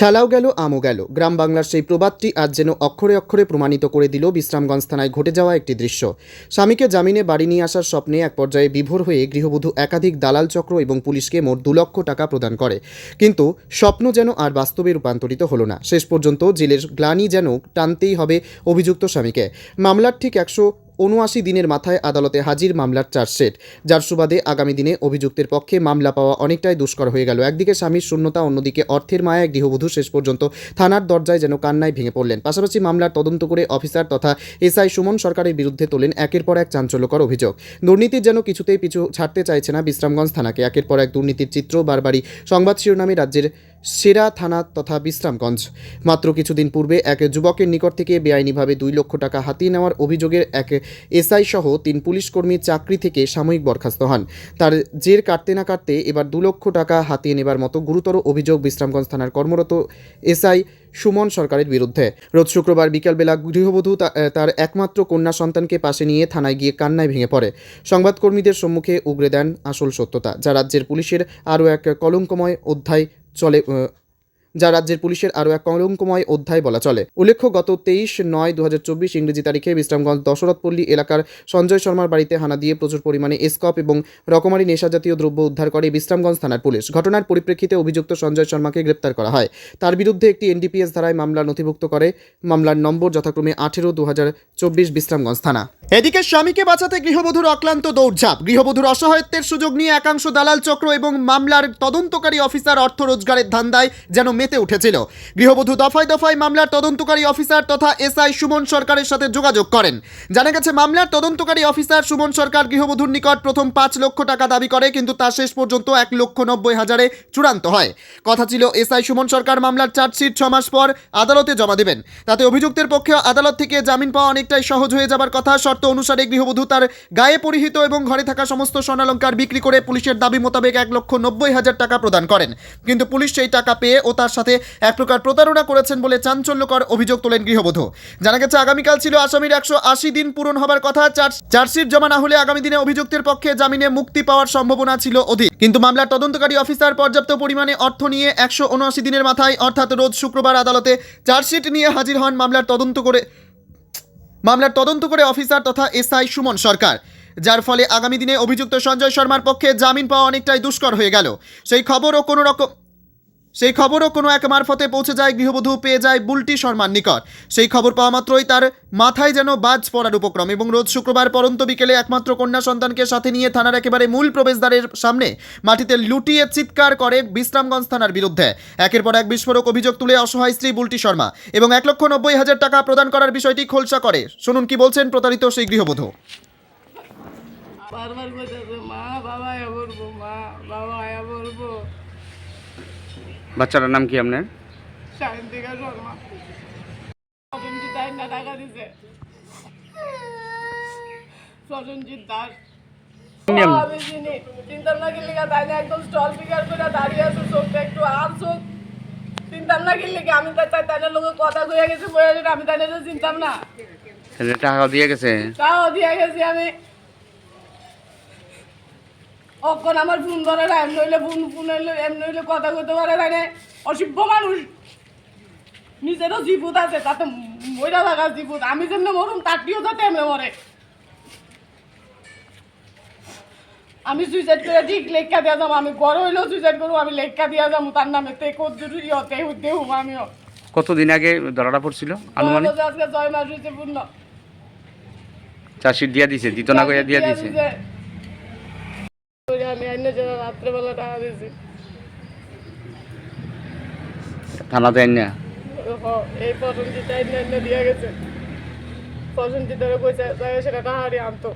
ছালাও গেল আমও গেল। গ্রাম বাংলার সেই প্রবাদটি আজ যেন অক্ষরে অক্ষরে প্রমাণিত করে দিল বিশ্রামগঞ্জ থানায় ঘটে যাওয়া একটি দৃশ্য। স্বামীকে জামিনে বাড়ি নিয়ে আসার স্বপ্নে এক পর্যায়ে বিভোর হয়ে গৃহবধূ একাধিক দালাল চক্র এবং পুলিশকে মোট 2 লক্ষ টাকা প্রদান করে, কিন্তু স্বপ্ন যেন আর বাস্তবে রূপান্তরিত হলো না। শেষ পর্যন্ত জেলের গ্লানি যেন টানতেই হবে অভিযুক্ত স্বামীকে। মামলার ঠিক 179 দিনের মাথায় আদালতে হাজির মামলার চার্জশিট, যার সুবাদে আগামী দিনে অভিযুক্তের পক্ষে মামলা পাওয়া অনেকটাই দুষ্কর হয়ে গেল। একদিকে স্বামীর শূন্যতা, অন্যদিকে অর্থের মায়ায় গৃহবধূ শেষ পর্যন্ত থানার দরজায় যেন কান্নায় ভেঙে পড়লেন। পাশাপাশি মামলার তদন্ত করে অফিসার তথা এসআই সুমন সরকারের বিরুদ্ধে তোলেন একের পর এক চাঞ্চল্যকর অভিযোগ। দুর্নীতির যেন কিছুতেই পিছু ছাড়তে চাইছে না বিশ্রামগঞ্জ থানাকে। একের পর এক দুর্নীতির চিত্র বারবারই সংবাদ শিরোনামে রাজ্যের সেরা থানা তথা বিশ্রামগঞ্জ। মাত্র কিছুদিন পূর্বে এক যুবকের নিকট থেকে বেআইনিভাবে 2 লক্ষ টাকা হাতিয়ে নেওয়ার অভিযোগের এক এসআই সহ 3 পুলিশ কর্মী চাকরি থেকে সাময়িক বরখাস্ত হন। তার জের কাটতে না কাটতে এবার 2 লক্ষ টাকা হাতিয়ে নেবার মতো গুরুতর অভিযোগ বিশ্রামগঞ্জ থানার কর্মরত এসআই সুমন সরকারের বিরুদ্ধে। রোজ শুক্রবার বিকালবেলা গৃহবধূ তার একমাত্র কন্যা সন্তানকে পাশে নিয়ে থানায় গিয়ে কান্নায় ভেঙে পড়ে। সংবাদকর্মীদের সম্মুখে উগরে দেন আসল সত্যতা, যা রাজ্যের পুলিশের আরও এক কলঙ্কময় অধ্যায় বলা চলে। উল্লেখ্য, গত 23/9/2024 ইংরেজি তারিখে বিশ্রামগঞ্জ দশরথপল্লী এলাকার সঞ্জয় শর্মার বাড়িতে হানা দিয়ে প্রচুর পরিমাণে স্কপ এবং রকমারি নেশাজাতীয় দ্রব্য উদ্ধার করে বিশ্রামগঞ্জ থানার পুলিশ। ঘটনার পরিপ্রেক্ষিতে অভিযুক্ত সঞ্জয় শর্মাকে গ্রেপ্তার করা হয়। তার বিরুদ্ধে একটি এনডিপিএস ধারায় মামলা নথিভুক্ত করে। মামলার নম্বর যথাক্রমে 18/2024 বিশ্রামগঞ্জ থানা। এদিকে স্বামীকে বাঁচাতে গৃহবধূর অক্লান্ত দৌড়ঝাঁপ। গৃহবধূর অসহায়ত্বের সুযোগ নিয়ে একাংশ দালাল চক্র এবং মামলার তদন্তকারী অফিসার অর্থ রোজগারের ধান্দায় যেন মেতে উঠেছিল। গৃহবধূ দফায় দফায় মামলার তদন্তকারী অফিসার তথা এসআই সুমন সরকারের সাথে যোগাযোগ করেন। জানা গেছে, মামলার তদন্তকারী অফিসার সুমন সরকার গৃহবধূর নিকট প্রথম 5 লক্ষ টাকা দাবি করে, কিন্তু তা শেষ পর্যন্ত 1,90,000-এ চূড়ান্ত হয়। কথা ছিল এসআই সুমন সরকার মামলার চার্জশিট 6 মাস পর আদালতে জমা দেবেন। তাতে অভিযুক্তের পক্ষে আদালত থেকে জামিন পাওয়া অনেকটাই সহজ হয়ে যাবার কথা। শর্ত অনুসারে গৃহবধূ তার গায়ে পরিহিত এবং ঘরে থাকা সমস্ত স্বর্ণালংকার বিক্রি করে পুলিশের দাবি মোতাবেক 1,90,000 টাকা প্রদান করেন, কিন্তু পুলিশ সেই টাকা পেয়ে ও তার সাথে এক প্রকার প্রতারণা করেছেন বলে চাঞ্চল্যকর অভিযোগ তোলেন গৃহবধূ। জানা গেছে, আগামীকাল ছিল আসামির 180 দিন পূরণ হবার কথা। চার্জশিট জমা না হলে আগামী দিনে অভিযুক্তের পক্ষে জামিনে মুক্তি পাওয়ার সম্ভাবনা ছিল অধিক, কিন্তু মামলার তদন্তকারী অফিসার পর্যাপ্ত পরিমাণে অর্থ নিয়ে 179 দিনের মাথায় অর্থাৎ রোজ শুক্রবার আদালতে চার্জশিট নিয়ে হাজির হন মামলার তদন্ত করে অফিসার তথা এসআই সুমন সরকার, যার ফলে আগামী দিনে অভিযুক্ত সঞ্জয় শর্মার পক্ষে জামিন পাওয়া অনেকটাই দুষ্কর হয়ে গেল। সেই খবরও কোনো এক মারফতে পৌঁছে যায় গৃহবধূ, পেয়ে যায় বুলটি শর্মার নিকট। সেই খবর পাওয়া মাত্রই তার মাথায় যেন বাজ পড়ার উপক্রম এবং রোজ শুক্রবার পরন্ত বিকেলে একমাত্র কন্যা সন্তানকে সাথে নিয়ে থানার একেবারে মূল প্রবেশদ্বারের সামনে মাটিতে লুটিয়ে চিৎকার করে বিশ্রামগঞ্জ থানার বিরুদ্ধে। একের পর এক বিস্ফোরক অভিযোগ তুলে অসহায় স্ত্রী বুলটি শর্মা এবং 1,90,000 টাকা প্রদান করার বিষয়টি খোলসা করে। শুনুন কি বলছেন প্রতারিত সেই গৃহবধূ। বারবার বলতেছে, মা বাবা আয়া বলবো, মা বাবা আয়া বলবো। বাচ্চাটার নাম কি আপনার? সায়ন্তিকা শর্মা। প্রসেনজিৎ না টাকা দিছে, প্রসেনজিৎ দাস। আমি চিনি, চিন্তার না গেলে তাই না, একদম স্টল ফিগার করে দাঁড়িয়ে আছে, চোখটা একটু আর চোখ চিন্তার না গেলে আমি তাই তাই লোকের কথা কয়ে গেছে, আমি তাই চিনতাম না। টাকা দিয়ে গেছে, টাকাও দিয়ে গেছি আমি। অক্ষণ আমার ফোন ধরে না, এমনি হইলে ফোন হইলে এমনি হইলে কথা কইতে পারে না। অসভ্য মানুষ, নিজেরও জীবুত আছে, তাতে মইরা থাকা জীবুত। আমি যেমনি মরুম তাটিও যাতে এমনি মরে। আমি সুইসাইড করে ঠিক লেখা দিয়া যাবো, আমি ঘর হইলেও সুইসাইড করবো, আমি লেখা দিয়া যাবো তার নামে। তে দেহুম আমিও। কতদিন আগে ধরাটা পড়ছিল আনুমানিক? আজকে 6 মাস হয়েছে পূর্ণ। চার্জশিট দিয়া দিছে, দিত না কইয়া দিয়া দিছে। আমি রাত্রেবেলা টাকা দিয়েছি থানাতে আইনা। এই প্রসেনজিৎ দিয়ে গেছে, প্রসেনজিৎ কইছে সেটা টাকা আনতো।